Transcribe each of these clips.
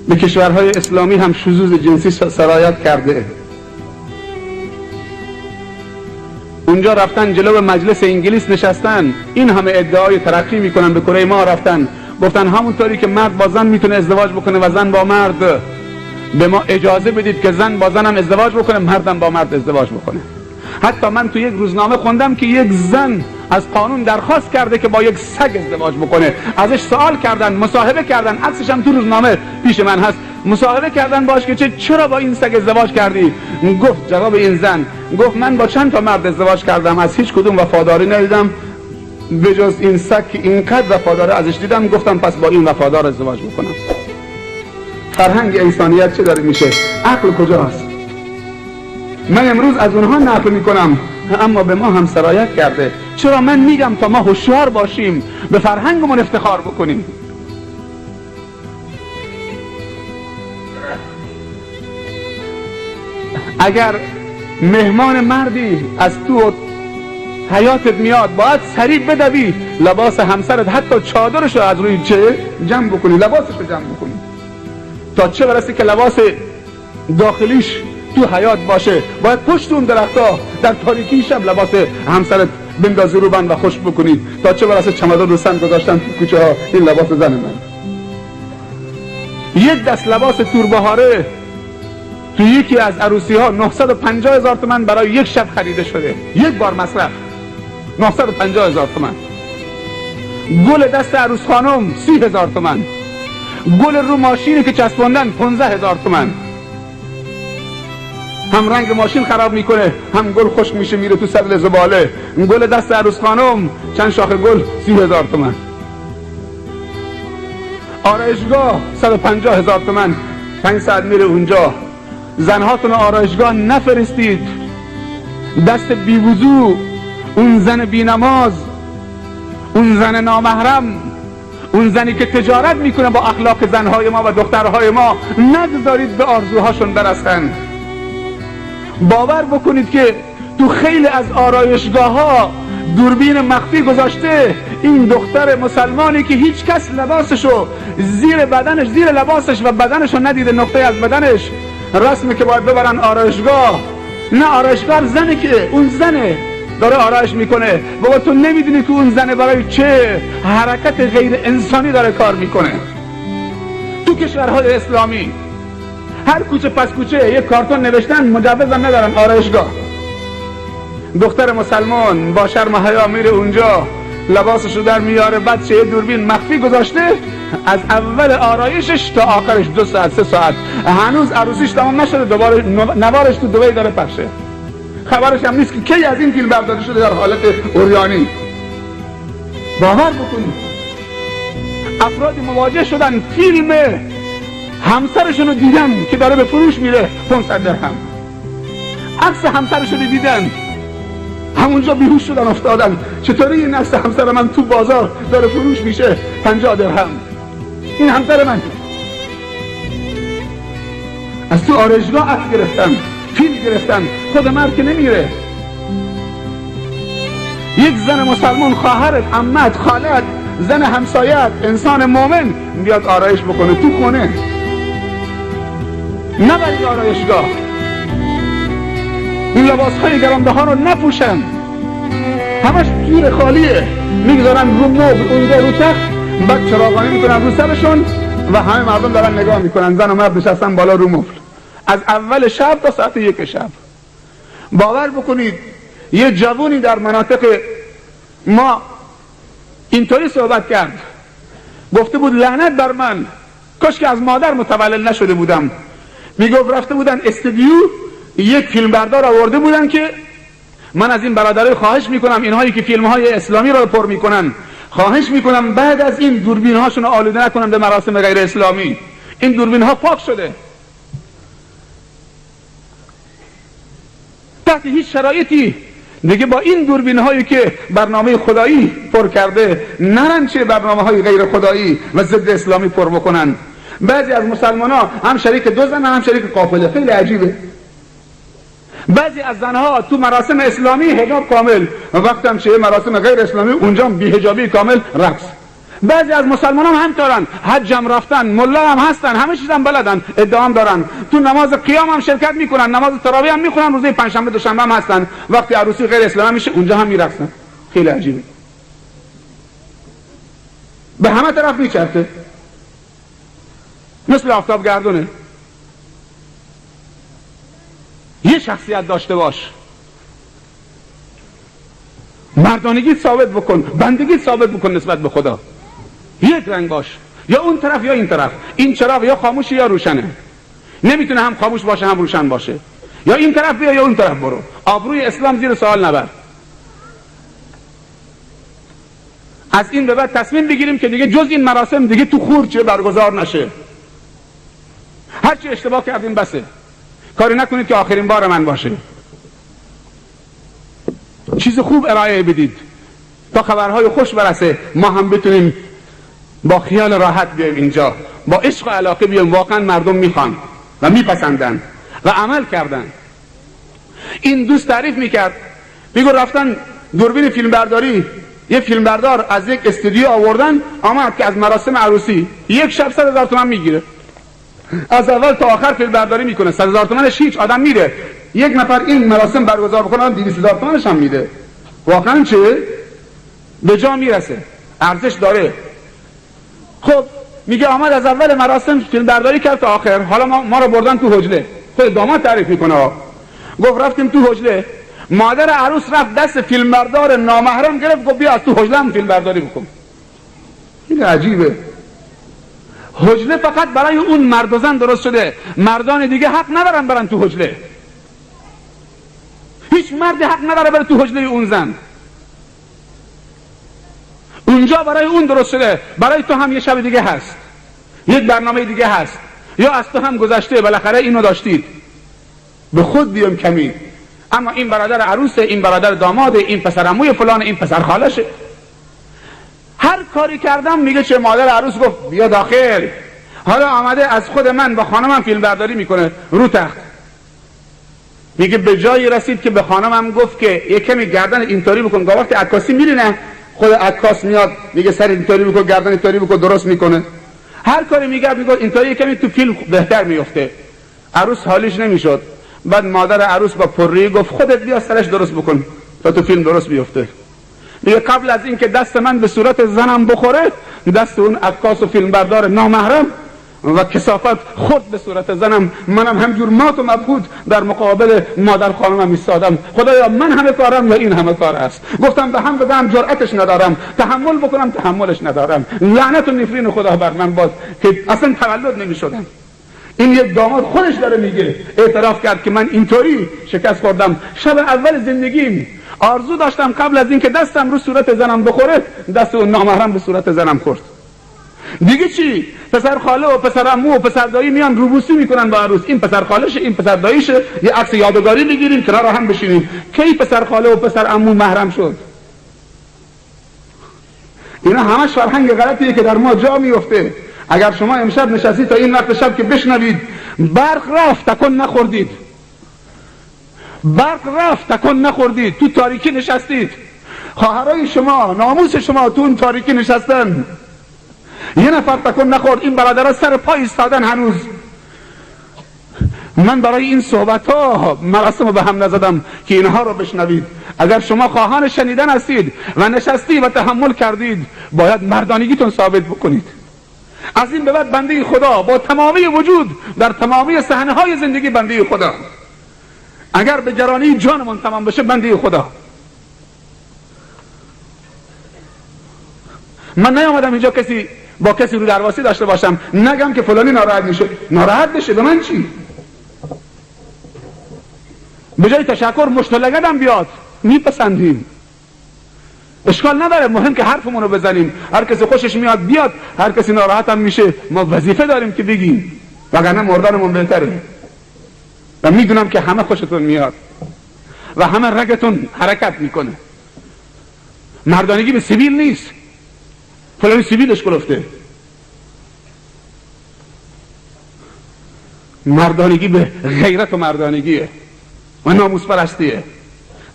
به کشورهای اسلامی هم شذوذ جنسی سرایت کرده. اونجا رفتن جلو مجلس انگلیس نشستن، این همه ادعای ترقی میکنن، به کره ما رفتن گفتن همونطوری که مرد با زن میتونه ازدواج بکنه و زن با مرد، به ما اجازه بدید که زن با زن هم ازدواج بکنه، مردم با مرد ازدواج بکنه. حتی من تو یک روزنامه خوندم که یک زن از قانون درخواست کرده که با یک سگ ازدواج بکنه. ازش سوال کردن، مصاحبه کردن، عکسش هم تو روزنامه پیش من هست، مصاحبه کردن باش که چرا با این سگ ازدواج کردی؟ گفت، جواب این زن گفت من با چند تا مرد ازدواج کردم، از هیچ کدوم وفاداری ندیدم به جز این سگ که اینقدر وفاداری ازش دیدم، گفتم پس با این وفادار ازدواج بکنم. فرهنگ انسانیت چه داره میشه؟ عقل کجاست؟ من امروز از اونها نقل میکنم اما به ما هم سرایت کرده. چرا من میگم تا ما هوشیار باشیم، به فرهنگمون افتخار بکنیم. اگر مهمان مردی از تو حیاتت میاد، باید سریع بدوی لباس همسرت، حتی چادرشو از روی چه جمع بکنی، لباسشو جمع بکنی، تا چه برسه که لباس داخلیش تو حیات باشه. باید پشت اون درختها در تاریکی شب لباس همسرت بندازی رو بند و خشک بکنی، تا چه برسه چمدان رو سن گذاشتن تو کوچه ها این لباس زن من. یک دست لباس توربهاره تو یکی از عروسی ها 950,000 تومان برای یک شب خریده شده، یک بار مصرف 950,000 تومان. گل دست عروس خانم 30,000 تومان. گل رو ماشینی که چسبوندن 15,000 تومان. هم رنگ ماشین خراب میکنه، هم گل خشک میشه میره تو سطل زباله. گل دست عروس خانم چند شاخه گل 30,000 تومان. آرایشگاه 150,000 تومان، 5 ساعت میره اونجا. زنهاتون آرایشگاه نفرستید، دست بیوضو، اون زن بینماز، اون زن نامحرم، اون زنی که تجارت میکنه با اخلاق زنهای ما و دخترهای ما، نگذارید به آرزوهاشون برسن. باور بکنید که تو خیلی از آرایشگاه ها دوربین مخفی گذاشته. این دختر مسلمانی که هیچ کس لباسشو زیر بدنش، زیر لباسش و بدنشو ندیده، نقطه از بدنش، رسمه که باید ببرن آرایشگاه. نه، آرایشگاه زنه که اون زنه داره آرایش میکنه. بابا تو نمیدونی که اون زنه برای چه حرکت غیر انسانی داره کار میکنه. تو کشورهای اسلامی هر کوچه پس کوچه یک کارتون نوشتن مجوزم ندارن آرایشگاه. دختر مسلمان با شرم و حیا میره اونجا، لباسشو در میاره، بعد چه دوربین مخفی گذاشته، از اول آرایشش تا آخرش 2 ساعت 3 ساعت، هنوز عروسیش تمام نشده، دوباره نوارش تو دبی داره پخشه. خبرش هم نیست که کی از این فیلم برداری شده در حالت عریانی. باور بکنید افرادی مواجه شدن فیلم همسرشونو دیدن که داره به فروش میره 500 درهم. عکس همسرشونو دیدن، همونجا بیهوش شدن افتادن. چطوری این عکس همسر من تو بازار داره فروش میشه 50 درهم؟ این همسر من. از تو آرایشگاه عکس گرفتن، فیلم گرفتن. خود مرد که نمیره. یک زن مسلمان، خواهرت، عمت، خالت، زن همسایت، انسان مومن بیاد آرایش بکنه تو خونه، نبرید آرایشگاه. این لباسهای گرانبها رو نپوشن، همش جور خالیه، میگذارن رو مبل اونجا رو تخت، بعد چراغانی میکنن رو سرشون و همه مردم دارن نگاه میکنن. زن و مرد نشستن بالا رو مبل از اول شب تا ساعت 1 شب. باور بکنید یه جوونی در مناطق ما اینطوری صحبت کرد، گفته بود لعنت بر من، کاش که از مادر متولد نشده بودم. میگفت رفته بودن استودیو، یک فیلم بردار آورده بودن که من از این برادرای خواهش میکنم، اینهایی که فیلم های اسلامی رو پر میکنن، خواهش میکنم بعد از این دوربین هاشون رو آلوده نکنن به مراسم غیر اسلامی. این دوربین ها پاک شده، تحت هیچ شرایطی دیگه با این دوربین هایی که برنامه خدایی پر کرده نرن چه برنامه های غیر خدایی و ضد اسلامی پر بکنن. بعضی از مسلمان ها هم شریک 2 زن هم شریک قافله. خیلی عجیبه. بعضی از زنها تو مراسم اسلامی حجاب کامل، وقتی هم چه مراسم غیر اسلامی اونجا بی حجابی کامل، رقص. بعضی از مسلمان هم همینطورن، حج هم رفتن، ملا هم هستن، همه چیز هم بلدن، ادعام دارن، تو نماز قیام هم شرکت میکنن، نماز تراویح هم میخونن، روزه پنجشنبه دوشنبه هم هستن، وقتی عروسی غیر اسلامی میشه اونجا هم میرقصن. خیلی عجیبه، به همه طرف میچرخه، مثل آفتاب گردونه. یه شخصیت داشته باش، مردانگی ثابت بکن، بندگی ثابت بکن نسبت به خدا. یک رنگ باش، یا اون طرف یا این طرف. این چراغ یا خاموشه یا روشنه، نمیتونه هم خاموش باشه هم روشن باشه. یا این طرف بیا یا اون طرف برو. آبروی اسلام زیر سوال نبر. از این به بعد تصمیم بگیریم که دیگه جز این مراسم دیگه تو خورچه برگزار نشه. هرچی اشتباه کردیم بسه، کاری نکنید که آخرین بار من باشه. چیز خوب ارائه بدید تا خبرهای خوش برسه، ما هم بتونیم با خیال راحت بیایم اینجا، با عشق و علاقه بیایم. واقعا مردم میخوان و میپسندن و عمل کردن. این دوست تعریف میکرد، میگو رفتن دوربین فیلمبرداری، یه فیلمبردار از یک استودیو آوردن، آمد که از مراسم عروسی یک شب 100,000 تومان میگیره، از اول تا آخر فیلمبرداری میکنه. 100,000 تومانش هیچ، آدم میره یک نفر این مراسم برگزار بکنه 200,000 تومانش هم میده. واقعا چه به جا میرسه، ارزش داره. خب میگه آمد از اول مراسم فیلمبرداری کرد تا آخر، حالا ما رو بردن تو حجله. خود داماد تعریف میکنه، گفت رفتیم تو حجله، مادر عروس رفت دست فیلمبردار نامحرم گرفت، گفت بیا از تو حجله هم فیلمبرداری بکن. این عجیبه، حجله فقط برای اون مرد و زن درست شده، مردان دیگه حق ندارن برن تو حجله. هیچ مردی حق نداره بره تو حجله اون زن. اونجا برای اون درست شده، برای تو هم یه شب دیگه هست، یک برنامه دیگه هست، یا از تو هم گذشته، بالاخره اینو داشتید. به خود بیام کمی. اما این برادر عروسه، این برادر داماده، این پسر عموی فلان، این پسر خالشه. هر کاری کردم میگه چه مادر عروس گفت بیا داخل. حالا آمده از خود من با خانمم فیلم برداری میکنه رو تخت. میگه به جایی رسید که به خانمم گفت که یک کمی گردن اینطوری بکن. وقتی عکاسی میری نه، خود عکاس میاد میگه سر اینطوری بکن، گردن اینطوری بکن، درست میکنه. هر کاری میگه اینطوری یک کمی تو فیلم بهتر میفته. عروس حالیش نمیشد. بعد مادر عروس با پری گفت خودت بیا سرش درست بکن تا تو فیلم درست بیفته. میگه قبل از این که دست من به صورت زنم بخوره، دست اون عکاس و فیلمبردار نامحرم و کثافت خود به صورت زنم، منم همجور مات و مبهوت در مقابل مادر خانمم ایستادم. خدایا من همه کارم یا این همه کار است؟ گفتم به هم بدم جرأتش ندارم، تحمل بکنم تحملش ندارم. لعنت و نفرین خدا بر من باد که اصلا تولد نمیشدم. این یک داماد خودش داره میگه، اعتراف کرد که من اینطوری شکست خوردم. شب اول زندگیم آرزو داشتم قبل از این که دستم رو صورت زنم بخوره، دست اون نامحرم به صورت زنم خورد. دیگه چی؟ پسر خاله و پسر عمو و پسر دایی میان روبوسی میکنن با عروس. این پسر خالشه، این پسر داییشه، یه عکس یادگاری بگیریم کنار هم بشینیم. کی پسر خاله و پسر عمو محرم شد؟ اینا همش فرهنگ غلطیه که در ما جا میفته. اگر شما امشب نشستید تا این وقت شب که بشنوید برق رفت تکون نخوردید، برق رفت تکون نخوردید، تو تاریکی نشستید، خواهرای شما ناموس شما تو اون تاریکی نشستن، یه نفر تکون نخورد. این برادرها سر پای ایستادن هنوز. من برای این صحبت ها مراسم رو به هم نزدم که اینها رو بشنوید. اگر شما خواهان شنیدن هستید و نشستی و تحمل کردید، باید مردانگیتون ثابت بکنید. از این به بعد بنده خدا با تمامی وجود در تمامی صحنه های زندگی بنده خدا. اگر به گرانی جانمون تمام بشه بنده خدا. من نیامدم اینجا با کسی رو درواسی داشته باشم نگم که فلانی ناراحت میشه. ناراحت بشه به من چی؟ به جای تشکر مشت و لگدم بیاد، میپسندیم، اشکال نداره. مهم که حرفمون رو بزنیم. هر کسی خوشش میاد بیاد، هر کسی ناراحت هم میشه ما وظیفه داریم که بگیم، وگرنه مردنمون بهتره. و میدونم که همه خوشتون میاد و همه رگتون حرکت میکنه. مردانگی به سیبیل نیست، فلانی سیبیلش گرفته. مردانگی به غیرت و مردانگیه و ناموس پرستیه.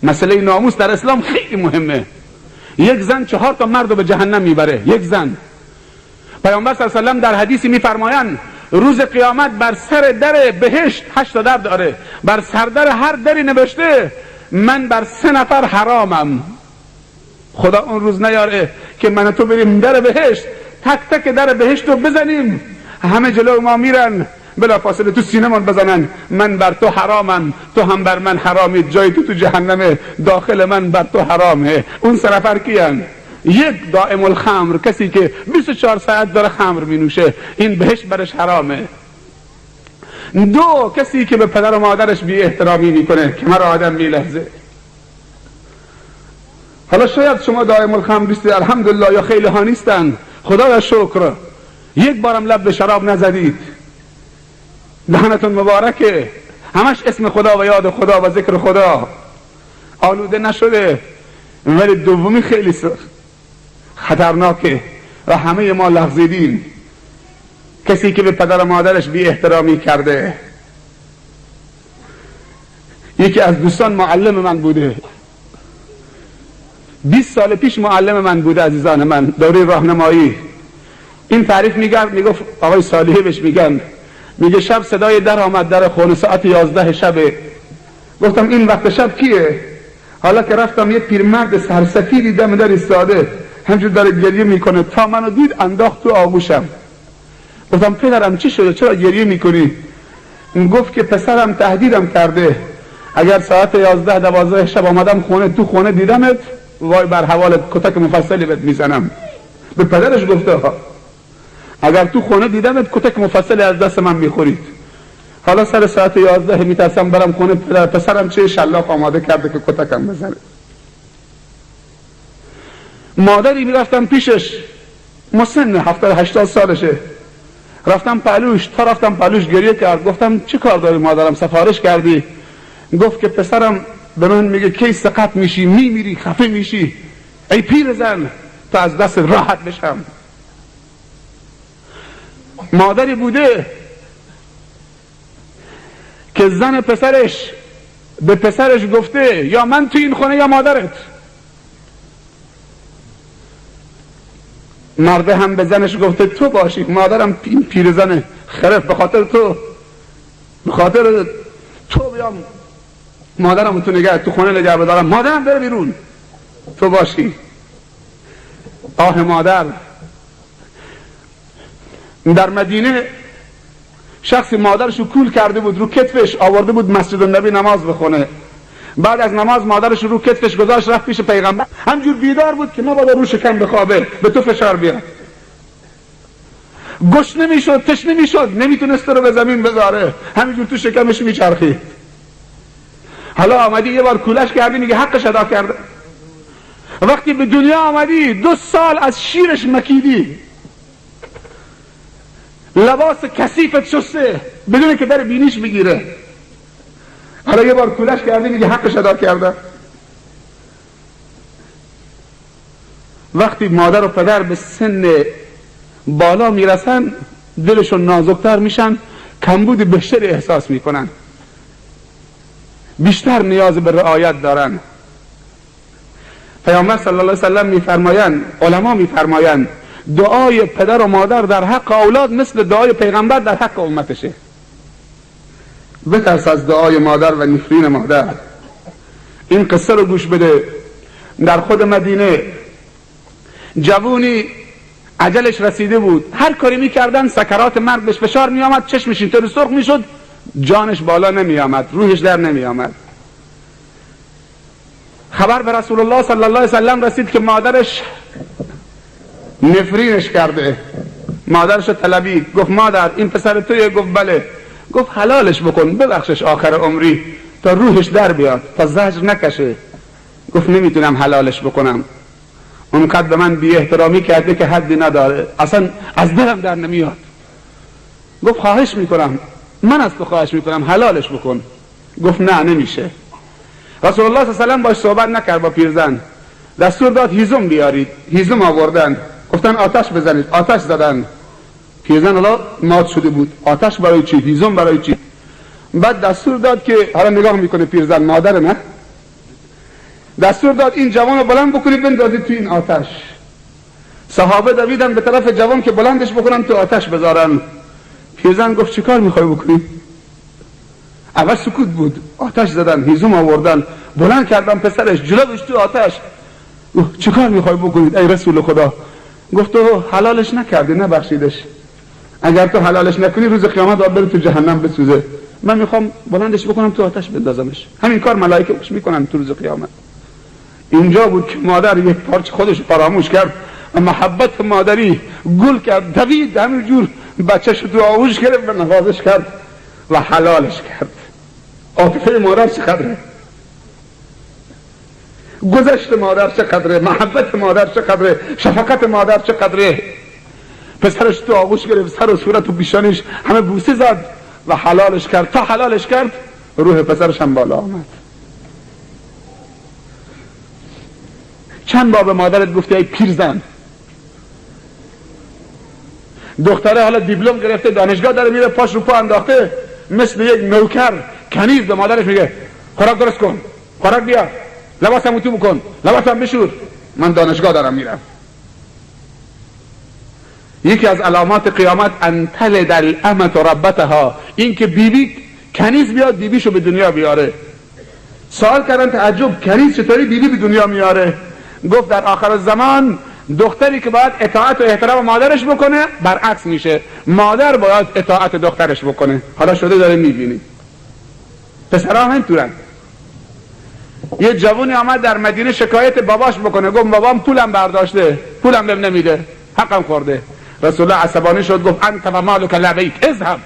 مسئله ناموس در اسلام خیلی مهمه. یک زن 4 تا مرد رو به جهنم میبره. یک زن پیامبر صلی الله علیه و سلم در حدیثی میفرمایند روز قیامت بر سر در بهشت 8 در داره، بر سردر هر دری نوشته من بر 3 نفر حرامم. خدا اون روز نیاره که من و تو بریم در بهشت، تک تک در بهشت رو بزنیم، همه جلو ما میرن، بلا فاصله تو سینمان بزنن من بر تو حرامم، تو هم بر من حرامی، جای تو جهنمه، داخل من بر تو حرامه. اون 3 نفر کیان؟ یک دائم الخمر، کسی که 24 ساعت داره خمر می نوشه، این بهشت برش حرامه. 2 کسی که به پدر و مادرش بی احترامی میکنه، کمر آدم میلرزه. حالا شاید شما دائم الخمر نیستید، الحمدلله، یا خیلی ها نیستن، خدا شکر، یک بارم لب به شراب نزدید، دهنتون مبارکه، همش اسم خدا و یاد خدا و ذکر خدا، آلوده نشده. ولی دومی خیلی خطرناکه و همه ما لغزیدیم، کسی که به پدر و مادرش بی احترامی کرده. یکی از دوستان معلم من بوده، 20 سال پیش معلم من بوده عزیزان من، دوره راهنمایی. این تعریف میگفت آقای صالحی بهش میگه شب صدای در آمد، در خونه، ساعت 11 شب. گفتم این وقت شب کیه؟ حالا که رفتم یه پیرمرد سرسفیدی دم در ایستاده، همجور داره گریه میکنه، تا منو دید انداخت تو آغوشم. گفتم پدرم چی شده، چرا گریه میکنی؟ گفت که پسرم تهدیدم کرده اگر ساعت 11-12 شب آمدم خونه، تو خونه دیدمت، وای بر حوالت کتک مفصلی بهت میزنم. به پدرش گفته اگر تو خونه دیدمت کتک مفصلی از دست من میخورید. حالا سر ساعت 11 میترسم برم خونه پسرم چه شلاق آماده کرده که کتکم بزنه. مادری میرفتم پیشش، مسن 70-80 سالشه، رفتم پهلوش، تا رفتم پهلوش گریه کرد. گفتم چه کار داری مادرم، سفارش کردی؟ گفت که پسرم به من میگه کی سقط میشی، میمیری، خفه میشی، ای پیر زن تا از دست راحت بشم. مادری بوده که زن پسرش به پسرش گفته یا من تو این خونه یا مادرت. مرده هم به زنش گفته تو باشی، مادرم این پیرزنه خرف، به خاطر تو بیام مادرم تو نگه تو خونه نگه بدارم، مادرم بره بیرون، تو باشی. آه مادر. در مدینه شخصی مادرشو کول کرده بود، رو کتفش آورده بود مسجد النبی نماز بخونه. بعد از نماز مادرش رو کتفش گذاشت، رفت پیش پیغمبر، همجور بیدار بود که نباید رو شکم بخوابه، به تو فشار بیاد. گشنه میشد، تشنه میشد، نمیتونست رو به زمین بذاره، همینجور تو شکمش میچرخید. حالا آمدی یه بار کولش کردی، میگه حقش ادا کرده. وقتی به دنیا آمدی 2 سال از شیرش مکیدی، لباس کثیفت شسته بدون که در بینیش بگیره. حالا یه بار کولش کردی، میگه حقش ادا کرده. وقتی مادر و پدر به سن بالا میرسن دلشون نازکتر میشن، کمبود بشری احساس میکنن، بیشتر نیاز به رعایت دارن. پیامبر صلی الله علیه و سلم میفرمایند، علما میفرمایند دعای پدر و مادر در حق اولاد مثل دعای پیغمبر در حق امتشه. بترس از دعای مادر و نفرین مادر. این قصه رو گوش بده. در خود مدینه جوونی عجلش رسیده بود، هر کاری میکردن سکرات مرگ بهش فشار میامد، چشمش اینطوری سرخ میشد، جانش بالا نمیامد، روحش در نمیامد. خبر به رسول الله صلی الله علیه وسلم رسید که مادرش نفرینش کرده. مادرش طلبید، گفت مادر این پسر تویه؟ گفت بله. گفت حلالش بکن، ببخشش آخر عمری تا روحش در بیاد، تا زجر نکشه. گفت نمیتونم حلالش بکنم، اونقدر به من بی احترامی کرده که حدی نداره، اصلا از دلم در نمیاد. گفت خواهش میکنم، من از تو خواهش میکنم حلالش بکن. گفت نه نمیشه. رسول الله صلی الله علیه و سلم باش صحبت نکرد با پیرزن، دستور داد هیزم بیارید. هیزم آوردن، گفتن آتش بزنید، آتش زدن. پیرزن حالا مات شده بود، آتش برای چی؟ هیزم برای چی؟ بعد دستور داد که، حالا نگاه میکنه پیرزن، مادر نه، دستور داد این جوان رو بلند بکنید بندازید توی این آتش. صحابه دویدن به طرف جوان که بلندش بکنن تو آتش بذارن. پیرزن گفت چیکار میخوای بکنی؟ اول سکوت بود، آتش زدن، هیزم آوردن، بلند کردن پسرش، جلوش تو آتش. چیکار میخوای بکنید ای رسول خدا؟ گفت تو حلالش نکردی، نبخشیدش. اگر تو حلالش نکنی روز قیامت باید بره تو جهنم بسوزه. من میخوام بلندش بکنم تو آتش بندازمش. همین کار ملائکه میکنن تو روز قیامت. اینجا بود که مادر یک پارچه خودش فراموش کرد و محبت مادری گل کرد، دوید همینجور بچه‌ش تو آغوش گرفت و نوازش کرد و حلالش کرد. عاطفه مادر چقدره، گذشت مادر چقدره، محبت مادر چقدره، شفقت مادر چقدره. پسرش تو آغوش گرفت، سر و صورت و پیشانش همه بوسه زد و حلالش کرد. تا حلالش کرد روح پسرش هم بالا آمد. چند بار به مادرت گفتی ای پیرزن؟ دختره حالا دیپلم گرفته، دانشگاه داره میره، پاش رو پا انداخته، مثل یک نوکر کنیز به مادرش میگه خوراک درست کن، خوراک بیار، لباسم اتو بکن، لباسم بشور، من دانشگاه دارم میرم. یکی از علامات قیامت ان تلد الامة ربتها، این که بیبی کنیز بیاد بیبیشو به دنیا بیاره. سوال کردن تعجب کنیز چطوری بیبی به دنیا میاره؟ گفت در آخر زمان دختری که باید اطاعت و احترام مادرش بکنه برعکس میشه، مادر باید اطاعت دخترش بکنه. حالا شده داره میبینی پسرها همینطورن. یه جوونی آمد در مدینه شکایت باباش بکنه، گفت بابام پولم برداشته، پولم بهم نمیده، حقم خورده. رسول الله عصبانی شد گفت انت و مالک لبیک اذهب،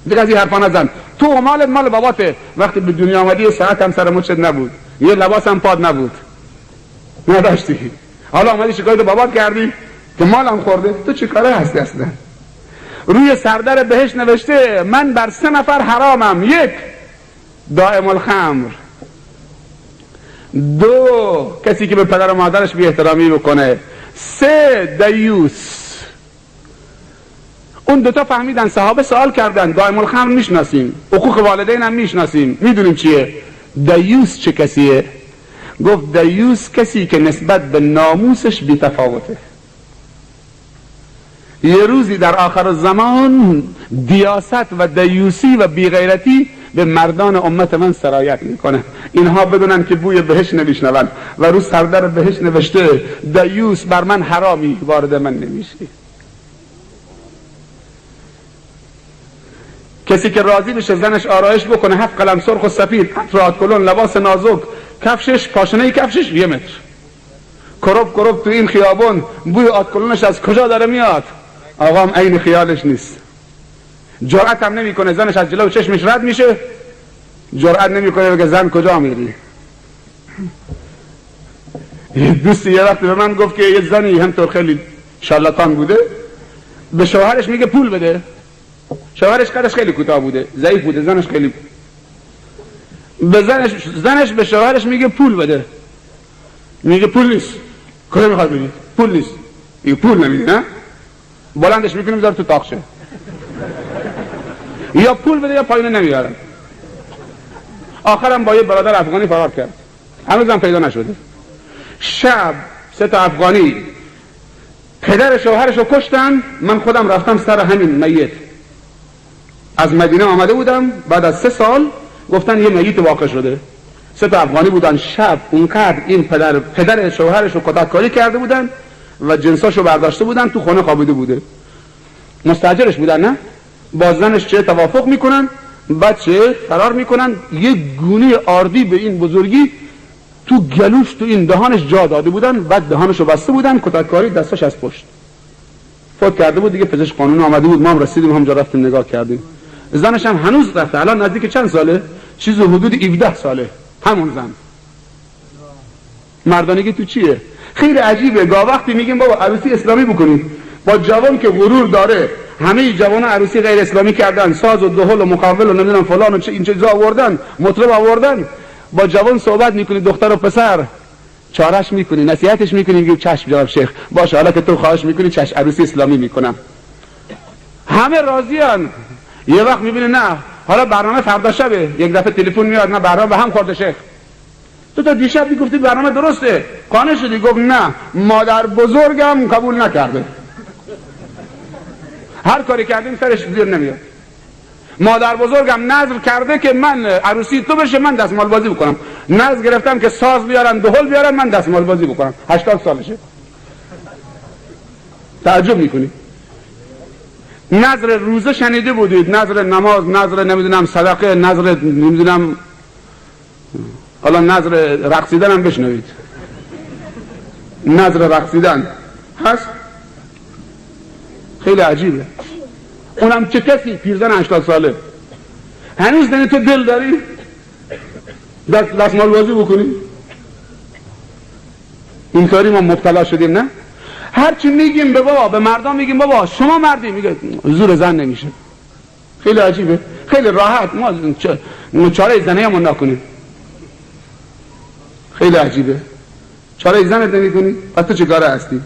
دیگه از این حرفا نزن، تو و مالت مال باباته. وقتی به دنیا آمدی یه ساعت هم سر مچت نبود، یه لباس هم پاد نبود، نداشتی، حالا آمدی شکایت بابات کردی که مالم خورده. تو چه کاره هستی اصلا؟ روی سردر بهشت نوشته من بر 3 نفر حرامم: 1 دائم الخمر، 2 کسی که به پدر و مادرش بی احترامی بکنه، 3 دیوس. اون دوتا فهمیدن. صحابه سوال کردن دائم الخمر میشناسیم، حقوق والدین هم میشناسیم، میدونیم چیه، دیوس چه کسیه؟ گفت دیوس کسی که نسبت به ناموسش بی تفاوته. یه روزی در آخر زمان دیاست و دیوسی و بیغیرتی به مردان امت من سرایت میکنه. اینها بدونن که بوی بهشت نمیشنون و رو سردر بهشت نوشته دیوس بر من حرامی، وارد من نمیشی. کسی که راضی بشه زنش آرایش بکنه، 7 قلم سرخ و سفید، افراد کلون، لباس نازک، کفشش، پاشنه کفشش 1 متر، کرب تو این خیابون، بوی آتکلونش از کجا داره میاد؟ آقام عین خیالش نیست. جرأت هم نمیکنه زنش از جلو چشمش رد میشه، جرأت نمیکنه بگه زن کجا میری. یه دوستی یه وقت به من گفت که یه زنی همطور خیلی شارلاتان بوده، به شوهرش میگه پول بده. شوهرش قدش خیلی کوتاه بوده، ضعیف بوده، زنش خیلی به زنش به شوهرش میگه پول بده. میگه پول نیست. کجا میخواد بدی؟ پول نیست. میگه پول نمیدی نه؟ بلندش میکنیم بذار تو تاقشه. یا پول بده یا پایینه نمیارن. آخرم با یه برادر افغانی فرار کرد، هنوزم پیدا نشده. شب 3 تا افغانی پدر شوهرشو کشتن. من خودم رفتم سر همین میت، از مدینه آمده بودم، بعد از 3 سال گفتن یه میت واقع شده. 3 تا افغانی بودن. شب اونقدر این پدر شوهرشو کتککاری کرده بودن و جنساشو برداشته بودن، تو خونه خوابیده بوده. مستاجرش بودن نه؟ با زنش چه توافق میکنن، بچه فرار میکنن، یه گونه آردی به این بزرگی تو گلوش، تو این دهانش جا داده بودن، بعد دهانشو بسته بودن، کتککاری، دستاش از پشت. فوت کرده بود دیگه. پزشک قانون آمده بود، ما هم رسیدیم همجا رفتیم نگاه کردیم. زنش هم هنوز رفته، الان نزدیک چند ساله؟ چیز حدود 17 ساله همون زن. مردانگی تو چیه؟ خیلی عجیبه. گاه وقتی میگیم بابا عروسی اسلامی بکنید، با جوان که غرور داره، همه جوان عروسی غیر اسلامی کردن، ساز و دهل و مقاول و نمیدونم فلان و چه این چیزا آوردن، مطرب آوردن، با جوان صحبت میکنی، دختر و پسر چارش میکنی، نصیحتش میکنی، میگی چشم جناب شیخ باشه، حالا که تو خواهش میکنی چشم عروسی اسلامی میکنم. همه راضیان. یه وقت میبینی نه، حالا برنامه فردا شبه، یک دفعه تلفن میاد، نه برنامه به هم خورده شیخ، تو تا دیشب میگفتی برنامه درسته، قانع شدی، گفت نه مادر بزرگم قبول نکرده، هر کاری کردیم سرش زیر نمیاد. مادر بزرگم نظر کرده که من عروسی تو بشه من دستمال بازی بکنم، نظر گرفتم که ساز بیارن دهل بیارن من دستمال بازی بکنم. 80 سالشه. تعجب میکنی. نظر روزه شنیده بودید، نظر نماز، نظر نمیدونم صدقه، نظر نمیدونم حالا نظر رقصیدن هم بشنوید. نظر رقصیدن هست، خیلی عجیبه. اونم چه کسی؟ پیرزن 80 ساله. هنوز دنی تو دل داری دستمال بازی بکنی؟ این کاری ما مبتلا شدیم. نه هرچی میگیم به بابا، به مردم میگیم بابا شما مردی، میگه زور زن نمیشه. خیلی عجیبه، خیلی راحت ما چاره زنه همون نکنیم. خیلی عجیبه. چاره زنت نمی کنی؟ پس تو چه کاره هستی؟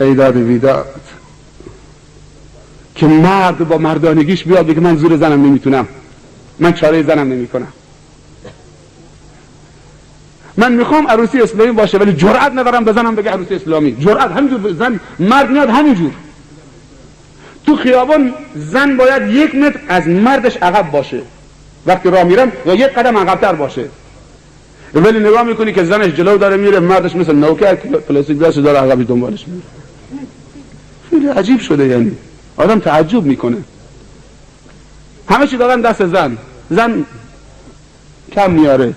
ایداد ویداد که مرد با مردانگیش بیاد بگه من زور زنم نمیتونم، من چاره زنم نمی کنم، من میخوام عروسی اسلامی باشه ولی جرأت ندارم بزنم بگه عروسی اسلامی. جرأت همینجور زن مرد میاد همینجور تو خیابان، زن باید 1 متر از مردش عقب باشه وقتی راه میرم و 1 قدم عقب‌تر باشه، ولی نگاه میکنی که زنش جلو داره میره، مردش مثل نوکر پلاستیک دست داره عقبی دنبالش میره. خیلی عجیب شده. یعنی آدم تعجب میکنه. همه چی دارن دست زن، زن کم میاره.